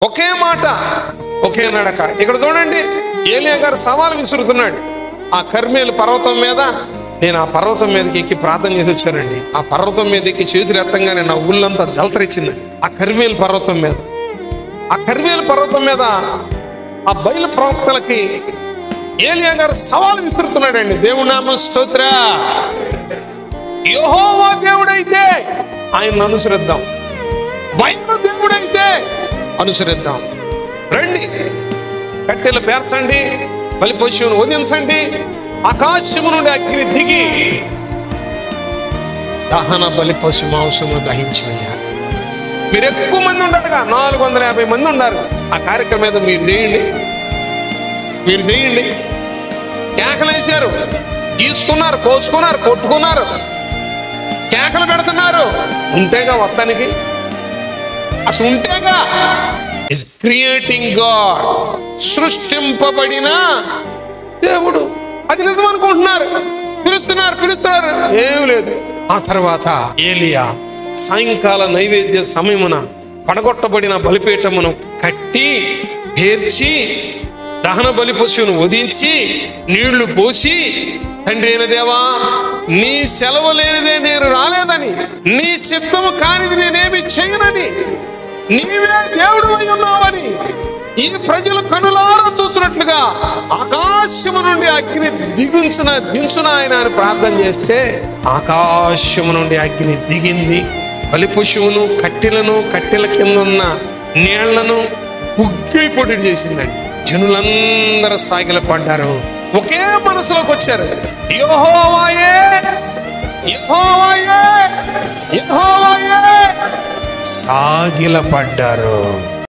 ఒకే మాట, ఒకే నడక. ఇక్కడ చూడండి, ఏలియా గారు సవాలు విసురుతున్నాడు. ఆ కర్మేలు పర్వతం మీద, నేను ఆ పర్వతం మీదకి ఎక్కి ప్రార్థన చేసి వచ్చానండి. ఆ పర్వతం మీద ఎక్కి చేతులు ఎత్తంగానే నా ఊళ్ళంతా జలతరిచింది. ఆ కర్మేలు పర్వతం మీద, ఆ కర్మేలు పర్వతం మీద ఆ బయలు ప్రవక్తలకి ఏలియా గారు సవాలు విసురుతున్నాడండి. దేవుడి నామం స్తోత్ర. యెహోవా దేవుడైతే ఆయన్ని అనుసరిద్దాం, బయలు దేవుడైతే అనుసరిద్దాం. రండి, కట్టెలు పేర్చండి, బలి పశువును వధించండి, ఆకాశము నుండి అగ్ని దిగి దహన బలి పశు మాంసము దహించినయ్యారు. మీరు ఎక్కువ మంది ఉండటగా 450 మంది ఉన్నారు. ఆ కార్యక్రమం మీద మీరు చేయండి, మీరు చేయండి. కేకలేశారు, గీసుకున్నారు, కోసుకున్నారు, కొట్టుకున్నారు, కేకలు పెడుతున్నారు. ఉంటేగా మొత్తానికి, అసలు ఉంటేగా. ఇస్ క్రియేటింగ్ గాడ్, సృష్టింపబడిన దేవుడు. అది నిజం అనుకుంటున్నారు, పిలుస్తున్నారు, ఏం లేదు. ఆ తర్వాత ఏలియా సాయంకాల నైవేద్య సమయమున పడగొట్టబడిన బలిపీఠమును కట్టి పేర్చి దహన బలి పశువును వధించి నీళ్లు పోసి, తండ్రి అయిన దేవా, నీ సెలవు లేనిదే నేను రాలేదని, నీ చిత్తము కానిది నేనేమి చేయనని, నీవే దేవుడు అయి ఉన్నావని ఈ ప్రజలు కనులారా చూసినట్లుగా ఆకాశము నుండి అగ్ని దించున ఆయన అని ప్రార్థన చేస్తే ఆకాశము నుండి అగ్ని దిగింది. బలి పశువును, కట్టెల కింద ఉన్న నీళ్లను ఉగ్గి పొడి చేసిందండి. జనులందరూ సాగిలపడ్డారు, ఒకే మనసులోకి వచ్చారు. యెహోవాయే, యెహోవాయే, యెహోవాయే సాగిలపడ్డారు.